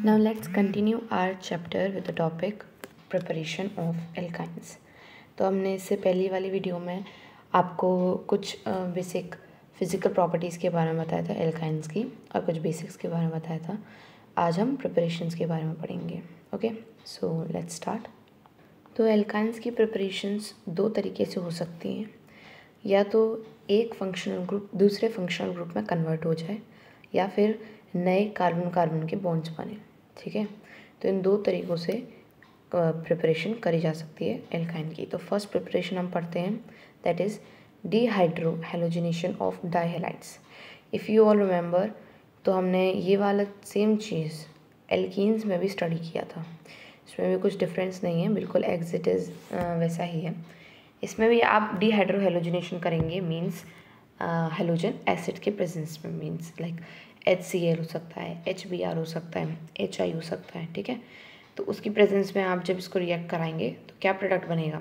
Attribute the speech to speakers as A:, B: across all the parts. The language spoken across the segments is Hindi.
A: Now let's continue our chapter with the topic preparation of alkynes. तो हमने इससे पहली वाली वीडियो में आपको कुछ बेसिक फिज़िकल प्रॉपर्टीज़ के बारे में बताया था एल्काइंस की और कुछ बेसिक्स के बारे में बताया था। आज हम प्रिपरेशंस के बारे में पढ़ेंगे। Okay, so let's start. तो एल्काइंस की प्रिपरेशंस दो तरीके से हो सकती हैं, या तो एक फंक्शनल ग्रुप दूसरे फंक्शनल ग्रुप में कन्वर्ट हो जाए या फिर नए कार्बन कार्बन के बॉन्ड्स बने। ठीक है, तो इन दो तरीक़ों से प्रिपरेशन करी जा सकती है एल्काइन की। तो फर्स्ट प्रिपरेशन हम पढ़ते हैं, that is dehydrohalogenation of dihalides. If you all remember, तो हमने ये वाला सेम चीज़ एल्कीन्स में भी स्टडी किया था। इसमें भी कुछ डिफरेंस नहीं है, बिल्कुल एज इट इज़ वैसा ही है। इसमें भी आप डिहाइड्रो हैलोजिनेशन करेंगे, मीन्स हैलोजन एसिड के प्रेजेंस में, मीन्स लाइक HCl हो सकता है, HBr हो सकता है, HI हो सकता है। ठीक है, तो उसकी प्रेजेंस में आप जब इसको रिएक्ट कराएंगे तो क्या प्रोडक्ट बनेगा।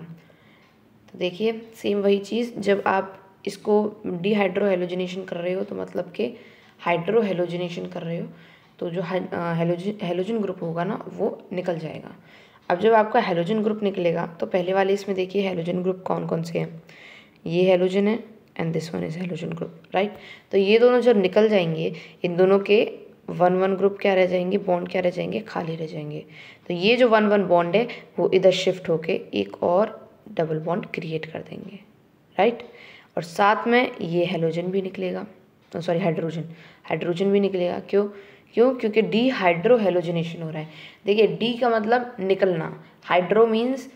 A: तो देखिए सेम वही चीज़, जब आप इसको डिहाइड्रो हैलोजिनेशन कर रहे हो तो मतलब कि हाइड्रो हैलोजिनेशन कर रहे हो, तो जो हैलोजन ग्रुप होगा ना वो निकल जाएगा। अब जब आपका हैलोजन ग्रुप निकलेगा तो पहले वाले इसमें देखिए हैलोजन ग्रुप कौन कौन से हैं। ये हैलोजन है and this one is halogen group, right. तो ये दोनों जब निकल जाएंगे, इन दोनों के वन वन ग्रुप क्या रह जाएंगे, बॉन्ड क्या रह जाएंगे, खाली रह जाएंगे। तो ये जो वन वन बॉन्ड है वो इधर शिफ्ट होके एक और डबल बॉन्ड क्रिएट कर देंगे, राइट। और साथ में ये हैलोजन भी निकलेगा, सॉरी हाइड्रोजन भी निकलेगा। क्योंकि डिहाइड्रो हैलोजिनेशन हो रहा है। देखिए डी का मतलब निकलना, हाइड्रो मीन्स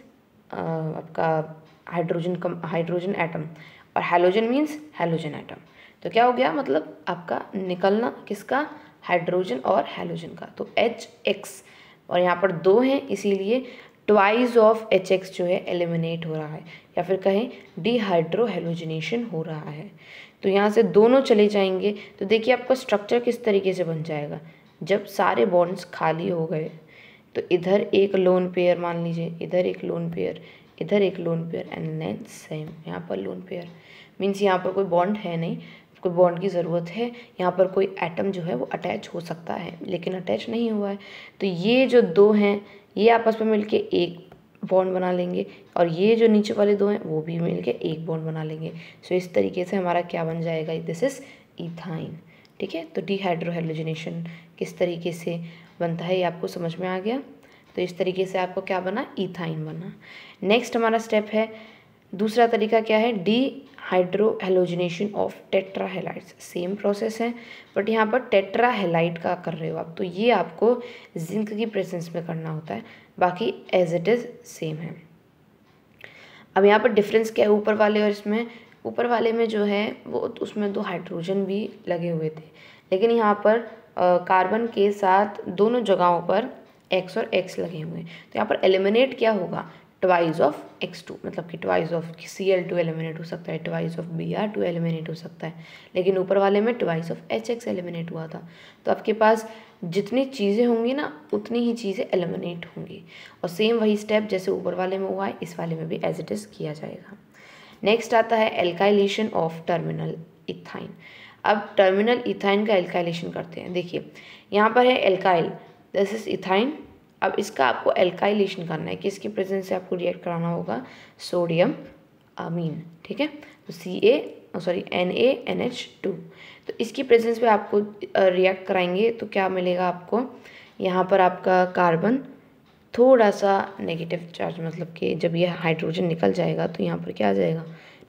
A: आपका हाइड्रोजन एटम, और हैलोजन मीन्स हैलोजन एटम। तो क्या हो गया, मतलब आपका निकलना किसका, हाइड्रोजन और हैलोजन का। तो HX, और यहाँ पर दो हैं इसीलिए ट्वाइस ऑफ HX जो है एलिमिनेट हो रहा है, या फिर कहें डिहाइड्रो हैलोजिनेशन हो रहा है। तो यहाँ से दोनों चले जाएंगे। तो देखिए आपका स्ट्रक्चर किस तरीके से बन जाएगा, जब सारे बॉन्ड्स खाली हो गए तो इधर एक लोन पेयर मान लीजिए, इधर एक लोन पेयर, इधर एक lone pair, and then same यहाँ पर लोन पेयर। मीन्स यहाँ पर कोई बॉन्ड है नहीं, कोई बॉन्ड की ज़रूरत है, यहाँ पर कोई एटम जो है वो अटैच हो सकता है लेकिन अटैच नहीं हुआ है। तो ये जो दो हैं ये आपस में मिलके एक बॉन्ड बना लेंगे, और ये जो नीचे वाले दो हैं वो भी मिलके एक बॉन्ड बना लेंगे। सो इस तरीके से हमारा क्या बन जाएगा, दिस इज़ इथाइन। ठीक है, तो डिहाइड्रो हैलोजिनेशन किस तरीके से बनता है ये आपको समझ में आ गया। तो इस तरीके से आपको क्या बना, इथाइन बना। नेक्स्ट हमारा स्टेप है, दूसरा तरीका क्या है, dehydrohalogenation of tetrahalides. Same process है बट यहाँ पर टेट्राहैलाइड का कर रहे हो आप, तो ये आपको जिंक की प्रेजेंस में करना होता है, बाकी एज इट इज़ सेम है। अब यहाँ पर डिफरेंस क्या है ऊपर वाले और इसमें, ऊपर वाले में जो है वो उसमें दो हाइड्रोजन भी लगे हुए थे, लेकिन यहाँ पर कार्बन के साथ दोनों जगहों पर X और X लगे हुए हैं। तो यहाँ पर एलिमिनेट क्या होगा, ट्वाइस ऑफ X2, मतलब कि ट्वाइस ऑफ Cl2 एलिमिनेट हो सकता है, ट्वाइस ऑफ Br2 एलिमिनेट हो सकता है, लेकिन ऊपर वाले में ट्वाइस ऑफ HX एलिमिनेट हुआ था। तो आपके पास जितनी चीज़ें होंगी ना उतनी ही चीज़ें एलिमिनेट होंगी, और सेम वही स्टेप जैसे ऊपर वाले में हुआ है इस वाले में भी एज इट इज़ किया जाएगा। नेक्स्ट आता है एल्काइलेशन ऑफ टर्मिनल इथाइन। अब टर्मिनल इथाइन का एल्काइलेशन करते हैं। देखिए यहाँ पर है एल्काइल, दिस इज इथाइन। अब इसका आपको एल्काइलेशन करना है, किसकी प्रेजेंस से आपको रिएक्ट कराना होगा, सोडियम अमीन। ठीक है, तो NaNH2, तो इसकी प्रेजेंस पे आपको रिएक्ट कराएंगे तो क्या मिलेगा आपको, यहाँ पर आपका कार्बन थोड़ा सा नेगेटिव चार्ज, मतलब कि जब ये हाइड्रोजन निकल जाएगा तो यहाँ पर क्या आ जाएगा,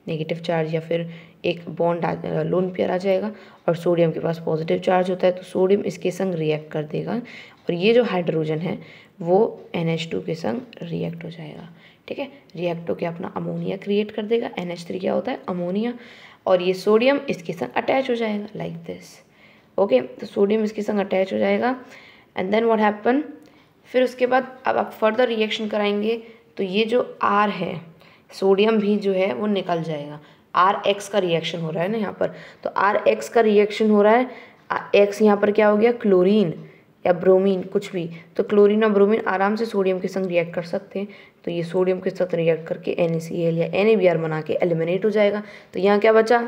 A: नेगेटिव चार्ज, या फिर एक बॉन्ड लोन पेयर आ जाएगा, और सोडियम के पास पॉजिटिव चार्ज होता है तो सोडियम इसके संग रिएक्ट कर देगा, और ये जो हाइड्रोजन है वो NH2 के संग रिएक्ट हो जाएगा। ठीक है, रिएक्ट होकर अपना अमोनिया क्रिएट कर देगा, NH3 क्या होता है, अमोनिया, और ये सोडियम इसके संग अटैच हो जाएगा लाइक दिस। ओके, तो सोडियम इसके संग अटैच हो जाएगा, एंड देन व्हाट हैपन, फिर उसके बाद अब आप फर्दर रिएक्शन कराएंगे तो ये जो R है, सोडियम भी जो है वो निकल जाएगा। RX का रिएक्शन हो रहा है ना यहाँ पर, तो RX का रिएक्शन हो रहा है, X यहाँ पर क्या हो गया, क्लोरीन या ब्रोमीन कुछ भी, तो क्लोरीन और ब्रोमीन आराम से सोडियम के संग रिएक्ट कर सकते हैं। तो ये सोडियम के साथ रिएक्ट करके NaCl या NaBr बना के एलिमिनेट हो जाएगा। तो यहाँ क्या बचा,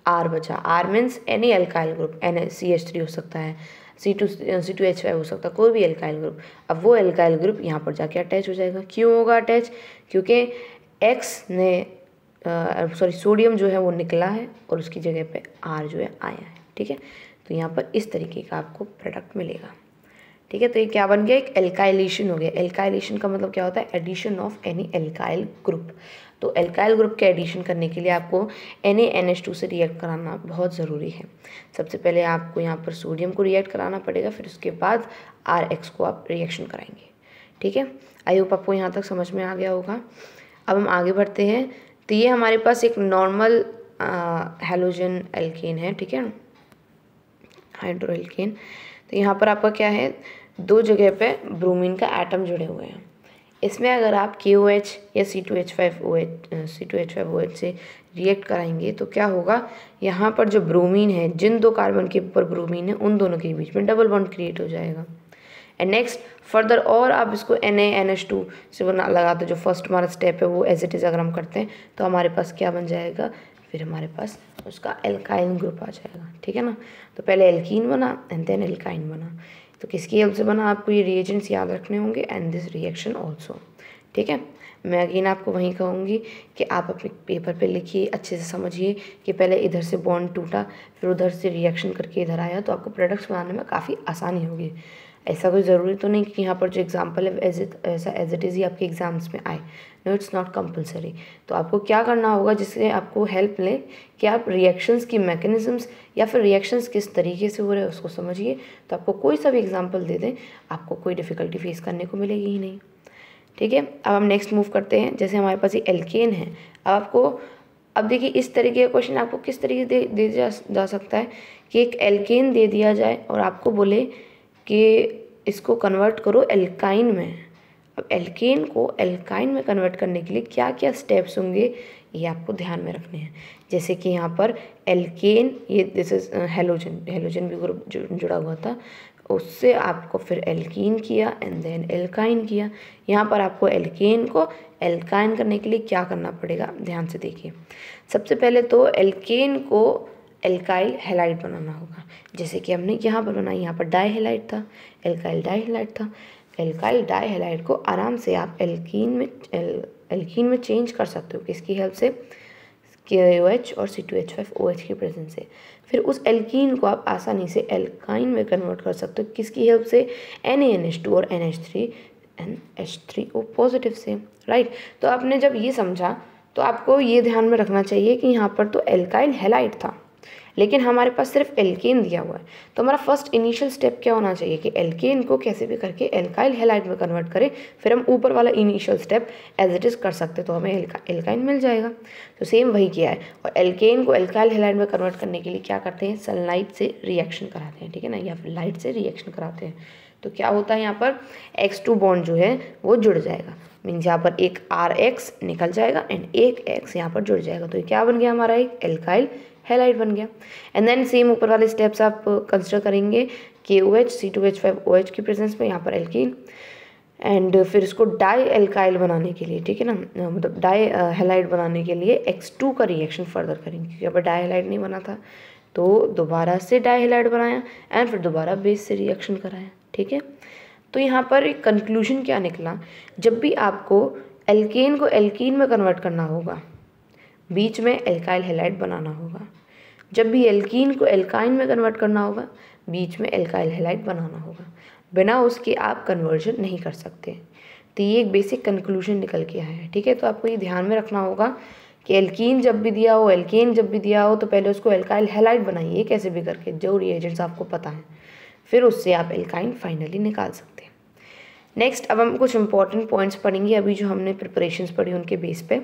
A: R बचा, R means any alkyl group, NaCH3 हो सकता है, C2H5 हो सकता है, कोई भी एल्काइल ग्रुप। अब वो एल्काइल ग्रुप यहाँ पर जाके अटैच हो जाएगा। क्यों होगा अटैच? क्योंकि एक्स ने सोडियम जो है वो निकला है और उसकी जगह पे R जो है आया है। ठीक है, तो यहाँ पर इस तरीके का आपको प्रोडक्ट मिलेगा। ठीक है, तो ये क्या बन गया? एक एल्काइलेशन हो गया। एल्काइलेशन का मतलब क्या होता है? Addition of any alkyl group. तो एल्काइल ग्रुप के एडिशन करने के लिए आपको NaNH2 से रिएक्ट कराना बहुत ज़रूरी है। सबसे पहले आपको यहाँ पर सोडियम को रिएक्ट कराना पड़ेगा, फिर उसके बाद RH को आप रिएक्शन कराएंगे। ठीक है, आई होप आपको यहाँ तक समझ में आ गया होगा। अब हम आगे बढ़ते हैं। तो ये हमारे पास एक नॉर्मल हैलोजन एल्केन है। ठीक है, हाइड्रो एल्केन। तो यहाँ पर आपका क्या है? 2 जगह पे ब्रोमीन का एटम जुड़े हुए हैं। इसमें अगर आप KOH या C2H5OH से रिएक्ट कराएंगे तो क्या होगा? यहाँ पर जो ब्रोमीन है, जिन 2 कार्बन के ऊपर ब्रोमीन है, उन दोनों के बीच में डबल बॉन्ड क्रिएट हो जाएगा। एंड नेक्स्ट फर्दर और आप इसको NaNH2 से बना लगाते, जो फर्स्ट हमारा स्टेप है वो एज इट इज़ अगर हम करते हैं तो हमारे पास क्या बन जाएगा? फिर हमारे पास उसका एल्काइन ग्रुप आ जाएगा। ठीक है ना, तो पहले एल्कीन बना एंड देन एल्काइन बना। तो किसकी हेल्प से बना? आपको ये रिएजेंट्स याद रखने होंगे एंड दिस रिएक्शन ऑल्सो। ठीक है, मैं अगेन आपको वहीं कहूँगी कि आप अपने पेपर पे लिखिए, अच्छे से समझिए कि पहले इधर से बॉन्ड टूटा, फिर उधर से रिएक्शन करके इधर आया, तो आपको प्रोडक्ट्स बनाने में काफ़ी आसानी होगी। ऐसा कोई ज़रूरी तो नहीं कि यहाँ पर जो एग्जाम्पल है ऐसा एज इट इज़ ही आपके एग्जाम्स में आए। No, it's not compulsory. तो आपको क्या करना होगा जिससे आपको हेल्प ले कि आप रिएक्शंस की मैकेनिज्म्स या फिर रिएक्शंस किस तरीके से हो रहे हैं उसको समझिए। तो आपको कोई सा भी एग्जाम्पल दे दें, आपको कोई डिफ़िकल्टी फेस करने को मिलेगी ही नहीं। ठीक है, अब हम नेक्स्ट मूव करते हैं। जैसे हमारे पास ये एल्केन है, अब देखिए इस तरीके का क्वेश्चन आपको किस तरीके दे जा सकता है कि एक एल्केन दे दिया जाए और आपको बोले कि इसको कन्वर्ट करो एल्काइन में। अब एल्केन को एल्काइन में कन्वर्ट करने के लिए क्या क्या स्टेप्स होंगे ये आपको ध्यान में रखने हैं। जैसे कि यहाँ पर एल्केन, ये दिस इज हेलोजन भी ग्रुप जुड़ा हुआ था, उससे आपको फिर एल्कीन किया एंड देन एल्काइन किया। यहाँ पर आपको एल्केन को एल्काइन करने के लिए क्या करना पड़ेगा, ध्यान से देखिए। सबसे पहले तो एल्केन को एल्काइल हैलाइड बनाना होगा। जैसे कि हमने यहाँ पर बनाई, यहाँ पर डाई हैलाइड था, एल्काइल डाई हैलाइड था। एल्काइल डाई हैलाइड को आराम से आप एल्कीन में चेंज कर सकते हो। किसकी हेल्प से? KOH और C2H5OH की प्रेजेंस से। फिर उस एल्कीन को आप आसानी से एल्काइन में कन्वर्ट कर सकते हो। किसकी हेल्प से? NaNH2 और NH3O पॉजिटिव से। राइट, तो आपने जब ये समझा तो आपको ये ध्यान में रखना चाहिए कि यहाँ पर तो एल्काइल हैलाइड था लेकिन हमारे पास सिर्फ एल्केन दिया हुआ है। तो हमारा फर्स्ट इनिशियल स्टेप क्या होना चाहिए कि एल्केन को कैसे भी करके एल्काइल हैलाइड में कन्वर्ट करें, फिर हम ऊपर वाला initial step as it is कर सकते, तो हमें एल्काइन मिल जाएगा। तो सेम वही किया है। और एल्केन को एल्काइल हैलाइड में कन्वर्ट करने के लिए क्या करते हैं? सनलाइट से रिएक्शन कराते हैं। ठीक है ना, या फिर लाइट से रिएक्शन कराते हैं। तो क्या होता है यहाँ पर X2 बॉन्ड जो है वो जुड़ जाएगा। मीन्स यहाँ पर एक RH निकल जाएगा एंड एक X यहाँ पर जुड़ जाएगा। तो ये क्या बन गया? हमारा एक एल्काइल हैलाइड बन गया। एंड देन सेम ऊपर वाले स्टेप्स आप कंसिडर करेंगे KOH C2H5OH की प्रेजेंस में, यहाँ पर एल्कीन, एंड फिर इसको डाई एल्काइल बनाने के लिए, ठीक है ना, मतलब डाई हैलाइड बनाने के लिए X2 का रिएक्शन फर्दर करेंगे। क्योंकि यहाँ पर डाई हैलाइड नहीं बना था तो दोबारा से डाई हैलाइड बनाया एंड फिर दोबारा बेस से रिएक्शन कराया। ठीक है, तो यहाँ पर एक कंक्लूजन क्या निकला? जब भी आपको एल्केन को एल्कीन में कन्वर्ट करना होगा, बीच में एल्काइल हैलाइड बनाना होगा। जब भी एल्कीन को एल्काइन में कन्वर्ट करना होगा, बीच में एल्काइल हैलाइड बनाना होगा। बिना उसके आप कन्वर्जन नहीं कर सकते। तो ये एक बेसिक कंक्लूजन निकल के आया है। ठीक है, तो आपको ये ध्यान में रखना होगा कि एल्कीन जब भी दिया हो, एल्केन जब भी दिया हो, तो पहले उसको एल्काइल हैलाइड बनाइए कैसे भी करके, जो रिएजेंट्स आपको पता है, फिर उससे आप एल्काइन फाइनली निकाल सकते हैं। नेक्स्ट अब हम कुछ इंपॉर्टेंट पॉइंट्स पढ़ेंगे अभी जो हमने प्रिपरेशंस पढ़ी उनके बेस पे।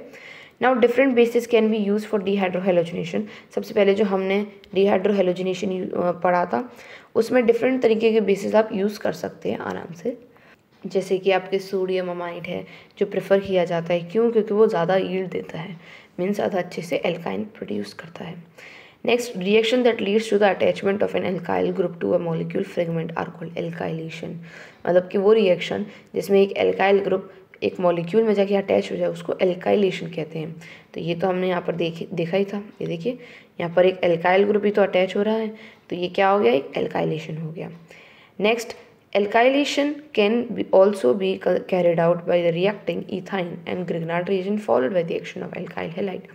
A: Now different basis can be use for dehydrohalogenation. सबसे पहले जो हमने डिहाइड्रोहेलोजिनेशन पढ़ा था उसमें डिफरेंट तरीके के बेसिस आप यूज़ कर सकते हैं आराम से। जैसे कि आपके सोडियम अमाइड है जो प्रेफर किया जाता है, क्यों? क्योंकि वो ज़्यादा यील्ड देता है, मीन्स ज़्यादा अच्छे से एल्काइन प्रोड्यूस करता है। Next, reaction that leads to the attachment of an alkyl group to a molecule fragment are called alkylation. मतलब कि वो रिएक्शन जिसमें एक एल्काइल ग्रुप एक मॉलिक्यूल में जाके अटैच हो जाए उसको एल्काइलेशन कहते हैं। तो ये तो हमने यहाँ पर देखा ही था। ये देखिए यहाँ पर एक एल्काइल ग्रुप ही तो अटैच हो रहा है, तो ये क्या हो गया? एक एल्काइलेशन हो गया। Next, alkylation can also be carried out by the reacting ethyne and Grignard reagent followed by the action of alkyl halide.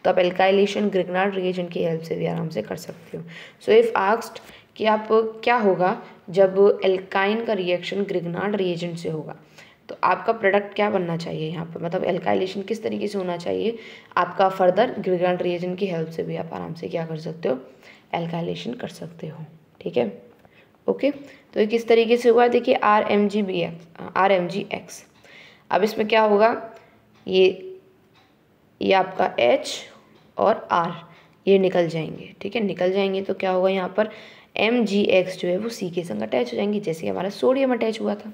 A: तो आप alkylation Grignard reagent की हेल्प से भी आराम से कर सकते हो. So if asked कि आप क्या होगा जब एल्काइन का रिएक्शन ग्रिग्नार्ड रिएजेंट से होगा, तो आपका प्रोडक्ट क्या बनना चाहिए यहाँ पर, मतलब एल्काइलेशन किस तरीके से होना चाहिए आपका, फर्दर ग्रिग्नार्ड रिएजेंट की हेल्प से भी आप आराम से क्या कर सकते हो, एल्काइलेशन कर सकते हो. ठीक है, ओके. तो ये किस तरीके से हुआ, देखिए RMgX. अब इसमें क्या होगा, ये आपका H और R ये निकल जाएंगे. ठीक है, निकल जाएंगे तो क्या होगा, यहाँ पर MgX जो है वो C के संग अटैच हो जाएंगे, जैसे हमारा सोडियम अटैच हुआ था.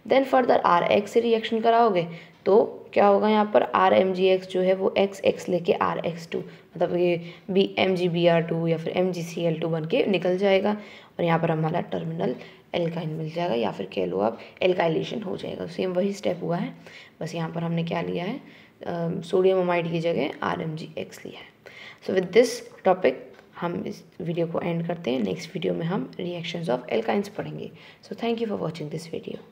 A: देन फर्दर RX से रिएक्शन कराओगे तो क्या होगा, यहाँ पर RMgX जो है वो XX लेके RX2, मतलब ये MgBr2 या फिर MgCl2 बन के निकल जाएगा और यहाँ पर हमारा टर्मिनल एल्काइन मिल जाएगा, या फिर कह लो आप एल्काइलेशन हो जाएगा. सेम वही स्टेप हुआ है, बस यहाँ पर हमने क्या लिया है, सोडियम अमाइड की जगह RMgX लिया है. सो विद दिस टॉपिक हम इस वीडियो को एंड करते हैं. नेक्स्ट वीडियो में हम रिएक्शंस ऑफ एल्काइंस पढ़ेंगे. So thank you for watching this video.